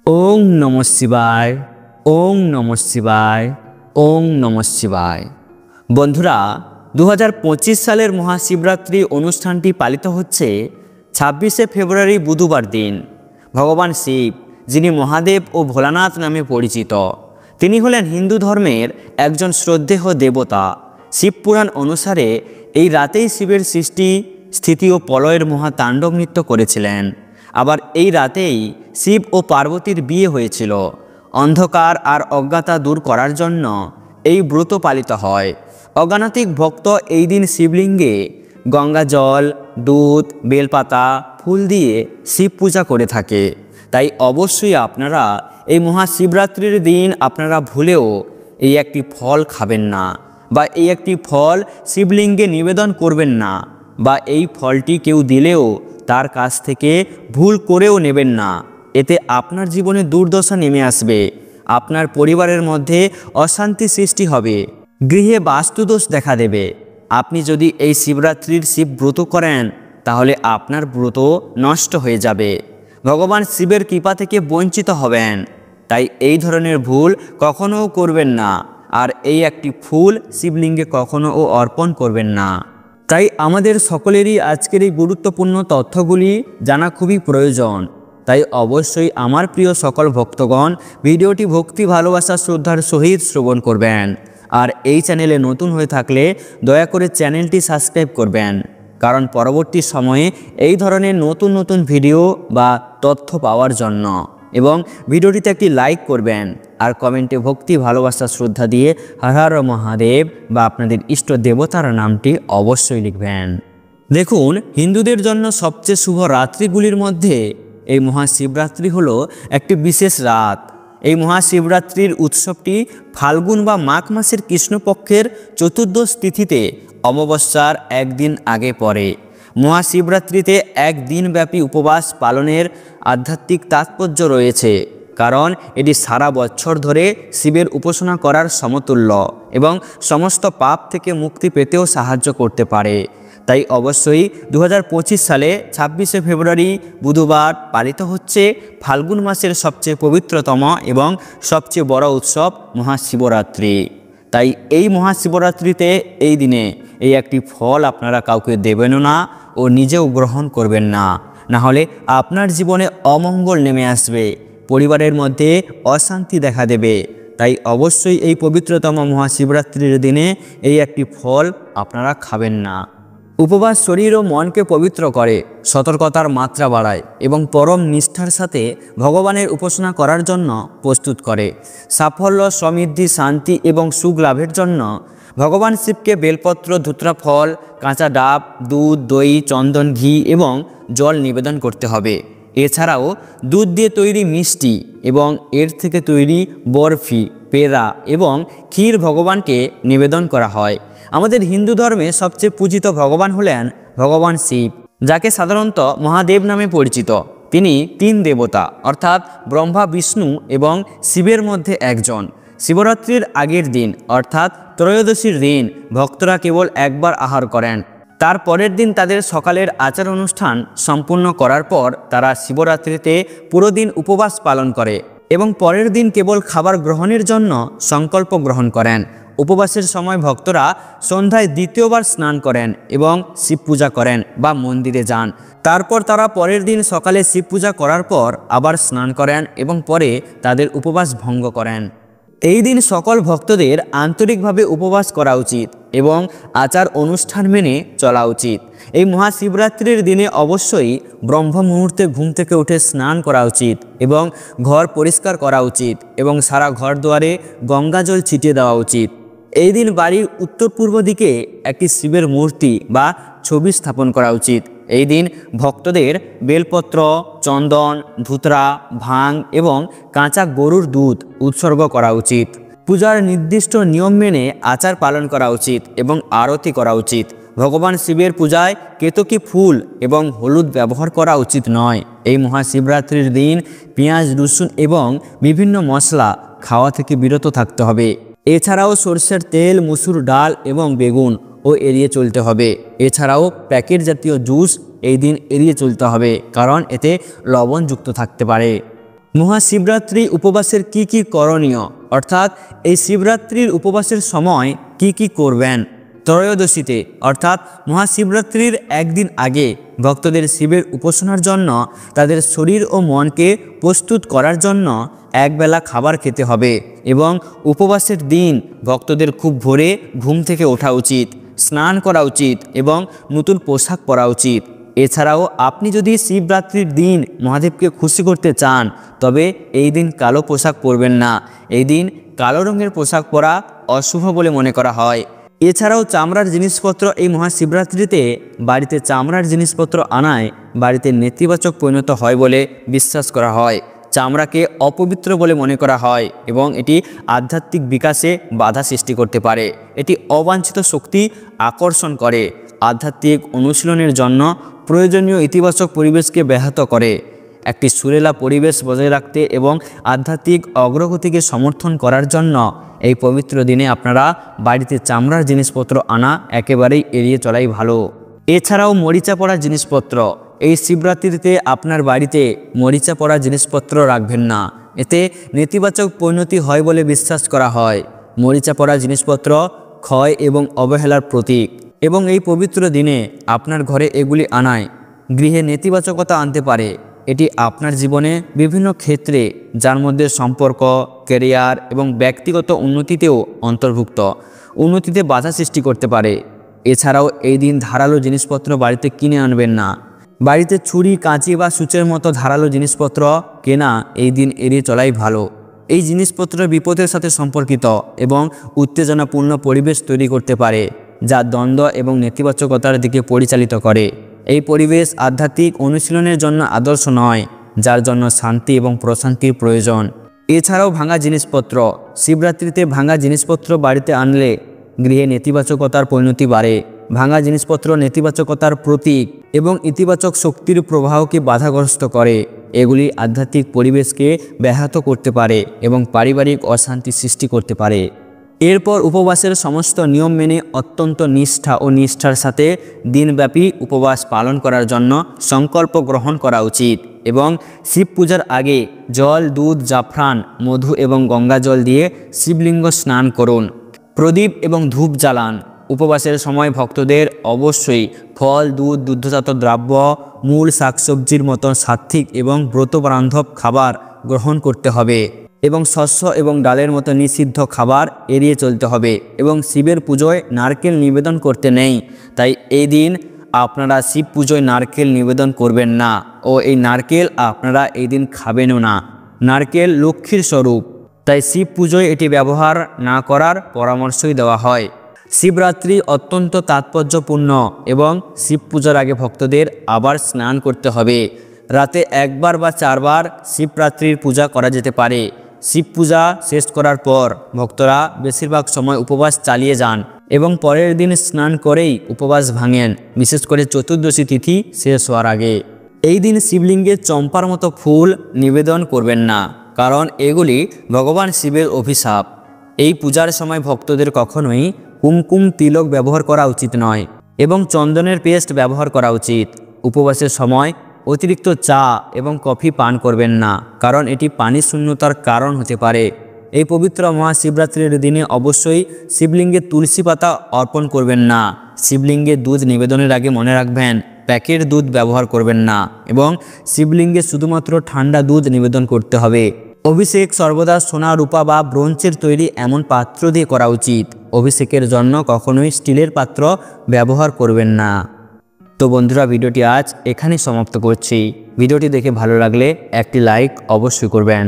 ওং নমঃ শিবায়, ওং নমঃ শিবায়, ওং নমঃ শিবায়। বন্ধুরা, 2025 সালের মহাশিবরাত্রি অনুষ্ঠানটি পালিত হচ্ছে 26শে ফেব্রুয়ারি বুধবার দিন। ভগবান শিব, যিনি মহাদেব ও ভোলানাথ নামে পরিচিত, তিনি হলেন হিন্দু ধর্মের একজন শ্রদ্ধেয় দেবতা। শিবপুরাণ অনুসারে এই রাতেই শিবের সৃষ্টি, স্থিতি ও প্রলয়ের মহাতাণ্ডব নৃত্য করেছিলেন। আবার এই রাতেই শিব ও পার্বতীর বিয়ে হয়েছিল। অন্ধকার আর অজ্ঞাতা দূর করার জন্য এই ব্রত পালিত হয়। অজ্ঞানাতিক ভক্ত এই দিন শিবলিঙ্গে গঙ্গা জল, দুধ, বেলপাতা, ফুল দিয়ে শিব পূজা করে থাকে। তাই অবশ্যই আপনারা এই মহাশিবরাত্রির দিন আপনারা ভুলেও এই একটি ফল খাবেন না, বা এই একটি ফল শিবলিঙ্গে নিবেদন করবেন না, বা এই ফলটি কেউ দিলেও তার কাছ থেকে ভুল করেও নেবেন না। এতে আপনার জীবনে দুর্দশা নেমে আসবে, আপনার পরিবারের মধ্যে অশান্তি সৃষ্টি হবে, গৃহে বাস্তুদোষ দেখা দেবে। আপনি যদি এই শিবরাত্রির শিব ব্রত করেন তাহলে আপনার ব্রত নষ্ট হয়ে যাবে, ভগবান শিবের কৃপা থেকে বঞ্চিত হবেন। তাই এই ধরনের ভুল কখনও করবেন না, আর এই একটি ফুল শিবলিঙ্গে কখনও অর্পণ করবেন না। তাই আমাদের সকলেরই আজকের এই গুরুত্বপূর্ণ তথ্যগুলি জানা খুবই প্রয়োজন। তাই অবশ্যই আমার প্রিয় সকল ভক্তগণ ভিডিওটি ভক্তি, ভালোবাসা, শ্রদ্ধার সহিত শ্রবণ করবেন। আর এই চ্যানেলে নতুন হয়ে থাকলে দয়া করে চ্যানেলটি সাবস্ক্রাইব করবেন, কারণ পরবর্তী সময়ে এই ধরনের নতুন নতুন ভিডিও বা তথ্য পাওয়ার জন্য। এবং ভিডিওটিতে একটি লাইক করবেন, আর কমেন্টে ভক্তি, ভালোবাসা, শ্রদ্ধা দিয়ে হর হর মহাদেব বা আপনাদের ইষ্ট দেবতার নামটি অবশ্যই লিখবেন। দেখুন, হিন্দুদের জন্য সবচেয়ে শুভ রাত্রিগুলির মধ্যে এই মহাশিবরাত্রি হলো একটি বিশেষ রাত। এই মহাশিবরাত্রির উৎসবটি ফাল্গুন বা মাঘ মাসের কৃষ্ণপক্ষের চতুর্দশ তিথিতে অমাবস্যার একদিন আগে পড়ে। মহাশিবরাত্রিতে একদিনব্যাপী উপবাস পালনের আধ্যাত্মিক তাৎপর্য রয়েছে, কারণ এটি সারা বছর ধরে শিবের উপাসনা করার সমতুল্য এবং সমস্ত পাপ থেকে মুক্তি পেতেও সাহায্য করতে পারে। তাই অবশ্যই 2025 সালে 26শে ফেব্রুয়ারি বুধবার পালিত হচ্ছে ফাল্গুন মাসের সবচেয়ে পবিত্রতম এবং সবচেয়ে বড় উৎসব মহাশিবরাত্রি। তাই এই মহাশিবরাত্রিতে এই দিনে এই একটি ফল আপনারা কাউকে দেবেনও না ও নিজেও গ্রহণ করবেন না, না হলে আপনার জীবনে অমঙ্গল নেমে আসবে, পরিবারের মধ্যে অশান্তি দেখা দেবে। তাই অবশ্যই এই পবিত্রতম মহাশিবরাত্রির দিনে এই একটি ফল আপনারা খাবেন না। উপবাস শরীর ও মনকে পবিত্র করে, সতর্কতার মাত্রা বাড়ায় এবং পরম নিষ্ঠার সাথে ভগবানের উপাসনা করার জন্য প্রস্তুত করে। সাফল্য, সমৃদ্ধি, শান্তি এবং সুখ লাভের জন্য ভগবান শিবকে বেলপত্র, ধুতরা ফল, কাঁচা ডাব, দুধ, দই, চন্দন, ঘি এবং জল নিবেদন করতে হবে। এছাড়াও দুধ দিয়ে তৈরি মিষ্টি এবং এর থেকে তৈরি বরফি, পেড়া এবং ক্ষীর ভগবানকে নিবেদন করা হয়। আমাদের হিন্দু ধর্মে সবচেয়ে পূজিত ভগবান হলেন ভগবান শিব, যাকে সাধারণত মহাদেব নামে পরিচিত। তিনি তিন দেবতা অর্থাৎ ব্রহ্মা, বিষ্ণু এবং শিবের মধ্যে একজন। শিবরাত্রির আগের দিন অর্থাৎ ত্রয়োদশীর দিন ভক্তরা কেবল একবার আহার করেন। তার পরের দিন তাদের সকালের আচার অনুষ্ঠান সম্পূর্ণ করার পর তারা শিবরাত্রিতে পুরো দিন উপবাস পালন করে এবং পরের দিন কেবল খাবার গ্রহণের জন্য সংকল্প গ্রহণ করেন। উপবাসের সময় ভক্তরা সন্ধ্যায় দ্বিতীয়বার স্নান করেন এবং শিব পূজা করেন বা মন্দিরে যান। তারপর তারা পরের দিন সকালে শিব পূজা করার পর আবার স্নান করেন এবং পরে তাদের উপবাস ভঙ্গ করেন। এই দিন সকল ভক্তদের আন্তরিকভাবে উপবাস করা উচিত এবং আচার অনুষ্ঠান মেনে চলা উচিত। এই মহাশিবরাত্রির দিনে অবশ্যই ব্রহ্ম মুহূর্তে ঘুম থেকে উঠে স্নান করা উচিত এবং ঘর পরিষ্কার করা উচিত এবং সারা ঘর দুয়ারে গঙ্গা জল ছিটিয়ে দেওয়া উচিত। এই দিন বাড়ির উত্তর পূর্ব দিকে একটি শিবের মূর্তি বা ছবি স্থাপন করা উচিত। এই দিন ভক্তদের বেলপত্র, চন্দন, ধুতরা, ভাং এবং কাঁচা গরুর দুধ উৎসর্গ করা উচিত। পূজার নির্দিষ্ট নিয়ম মেনে আচার পালন করা উচিত এবং আরতি করা উচিত। ভগবান শিবের পূজায় কেতকী ফুল এবং হলুদ ব্যবহার করা উচিত নয়। এই মহাশিবরাত্রির দিন পেঁয়াজ, রসুন এবং বিভিন্ন মশলা খাওয়া থেকে বিরত থাকতে হবে। এছাড়াও সরষের তেল, মসুর ডাল এবং বেগুন এড়িয়ে চলতে হবে। এছাড়াও প্যাকেট জাতীয় জুস এই দিন এড়িয়ে চলতে হবে, কারণ এতে লবণযুক্ত থাকতে পারে। মহাশিবরাত্রি উপবাসের কি করণীয়, অর্থাৎ এই শিবরাত্রির উপবাসের সময় কি করবেন। ত্রয়োদশীতে অর্থাৎ মহাশিবরাত্রির একদিন আগে ভক্তদের শিবের উপাসনার জন্য তাদের শরীর ও মনকে প্রস্তুত করার জন্য একবেলা খাবার খেতে হবে এবং উপবাসের দিন ভক্তদের খুব ভোরে ঘুম থেকে ওঠা উচিত, স্নান করা উচিত এবং নতুন পোশাক পরা উচিত। এছাড়াও আপনি যদি শিবরাত্রির দিন মহাদেবকে খুশি করতে চান তবে এই দিন কালো পোশাক পরবেন না। এই দিন কালো রঙের পোশাক পরা অশুভ বলে মনে করা হয়। এছাড়াও চামড়ার জিনিসপত্র এই মহাশিবরাত্রিতে বাড়িতে চামড়ার জিনিসপত্র আনায় বাড়িতে নেতিবাচক পরিণত হয় বলে বিশ্বাস করা হয়। চামড়াকে অপবিত্র বলে মনে করা হয় এবং এটি আধ্যাত্মিক বিকাশে বাধা সৃষ্টি করতে পারে। এটি অবাঞ্ছিত শক্তি আকর্ষণ করে, আধ্যাত্মিক অনুশীলনের জন্য প্রয়োজনীয় ইতিবাচক পরিবেশকে ব্যাহত করে। একটি সুরেলা পরিবেশ বজায় রাখতে এবং আধ্যাত্মিক অগ্রগতিকে সমর্থন করার জন্য এই পবিত্র দিনে আপনারা বাড়িতে চামড়ার জিনিসপত্র আনা একেবারেই এড়িয়ে চলাই ভালো। এছাড়াও মরিচা পড়া জিনিসপত্র, এই শিবরাত্রিতে আপনার বাড়িতে মরিচা পড়া জিনিসপত্র রাখবেন না, এতে নেতিবাচক পরিণতি হয় বলে বিশ্বাস করা হয়। মরিচা পড়া জিনিসপত্র ক্ষয় এবং অবহেলার প্রতীক এবং এই পবিত্র দিনে আপনার ঘরে এগুলি আনায় গৃহে নেতিবাচকতা আনতে পারে। এটি আপনার জীবনে বিভিন্ন ক্ষেত্রে, যার মধ্যে সম্পর্ক, ক্যারিয়ার এবং ব্যক্তিগত উন্নতিতেও অন্তর্ভুক্ত, উন্নতিতে বাধা সৃষ্টি করতে পারে। এছাড়াও এই দিন ধারালো জিনিসপত্র বাড়িতে কিনে আনবেন না। বাড়িতে ছুরি, কাঁচি বা সূচের মতো ধারালো জিনিসপত্র কেনা এই দিন এড়িয়ে চলাই ভালো। এই জিনিসপত্র বিপদের সাথে সম্পর্কিত এবং উত্তেজনাপূর্ণ পরিবেশ তৈরি করতে পারে, যা দ্বন্দ্ব এবং নেতিবাচকতার দিকে পরিচালিত করে। এই পরিবেশ আধ্যাত্মিক অনুশীলনের জন্য আদর্শ নয়, যার জন্য শান্তি এবং প্রশান্তির প্রয়োজন। এছাড়াও ভাঙা জিনিসপত্র, শিবরাত্রিতে ভাঙা জিনিসপত্র বাড়িতে আনলে গৃহে নেতিবাচকতার পরিণতি বাড়ে। ভাঙা জিনিসপত্র নেতিবাচকতার প্রতীক এবং ইতিবাচক শক্তির প্রবাহকে বাধাগ্রস্ত করে। এগুলি আধ্যাত্মিক পরিবেশকে ব্যাহত করতে পারে এবং পারিবারিক অশান্তি সৃষ্টি করতে পারে। এরপর উপবাসের সমস্ত নিয়ম মেনে অত্যন্ত নিষ্ঠা ও নিষ্ঠার সাথে দিনব্যাপী উপবাস পালন করার জন্য সংকল্প গ্রহণ করা উচিত এবং শিব পূজার আগে জল, দুধ, জাফরান, মধু এবং গঙ্গা জল দিয়ে শিবলিঙ্গ স্নান করুন। প্রদীপ এবং ধূপ জ্বালান। উপবাসের সময় ভক্তদের অবশ্যই ফল, দুধ, দুগ্ধজাত দ্রব্য, মূল, শাকসবজির মতো সাত্ত্বিক এবং ব্রতবান্ধব খাবার গ্রহণ করতে হবে এবং শস্য এবং ডালের মতো নিষিদ্ধ খাবার এড়িয়ে চলতে হবে এবং শিবের পুজোয় নারকেল নিবেদন করতে নেই। তাই এই দিন আপনারা শিব পুজোয় নারকেল নিবেদন করবেন না ও এই নারকেল আপনারা এই দিন খাবেনও না। নারকেল লক্ষ্মীর স্বরূপ, তাই শিব পুজোয় এটি ব্যবহার না করার পরামর্শই দেওয়া হয়। শিবরাত্রি অত্যন্ত তাৎপর্যপূর্ণ এবং শিব পূজার আগে ভক্তদের আবার স্নান করতে হবে। রাতে একবার বা 4 বার শিবরাত্রির পূজা করা যেতে পারে। শিব পূজা শেষ করার পর ভক্তরা বেশিরভাগ সময় উপবাস চালিয়ে যান এবং পরের দিন স্নান করেই উপবাস ভাঙেন, বিশেষ করে চতুর্দশী তিথি শেষ হওয়ার আগে। এই দিন শিবলিঙ্গে চম্পার মতো ফুল নিবেদন করবেন না, কারণ এগুলি ভগবান শিবের অভিশাপ। এই পূজার সময় ভক্তদের কখনোই কুমকুম, তিলক ব্যবহার করা উচিত নয় এবং চন্দনের পেস্ট ব্যবহার করা উচিত। উপবাসের সময় অতিরিক্ত চা এবং কফি পান করবেন না, কারণ এটি পানি শূন্যতার কারণ হতে পারে। এই পবিত্র মহাশিবরাত্রির দিনে অবশ্যই শিবলিঙ্গে তুলসী পাতা অর্পণ করবেন না। শিবলিঙ্গে দুধ নিবেদনের আগে মনে রাখবেন প্যাকেট দুধ ব্যবহার করবেন না এবং শিবলিঙ্গে শুধুমাত্র ঠান্ডা দুধ নিবেদন করতে হবে। অভিষেক সর্বদা সোনা, রূপা বা ব্রোঞ্জের তৈরি এমন পাত্র দিয়ে করা উচিত। অভিষেকের জন্য কখনোই স্টিলের পাত্র ব্যবহার করবেন না। তো বন্ধুরা, ভিডিওটি আজ এখানেই সমাপ্ত করছি। ভিডিওটি দেখে ভালো লাগলে একটি লাইক অবশ্যই করবেন।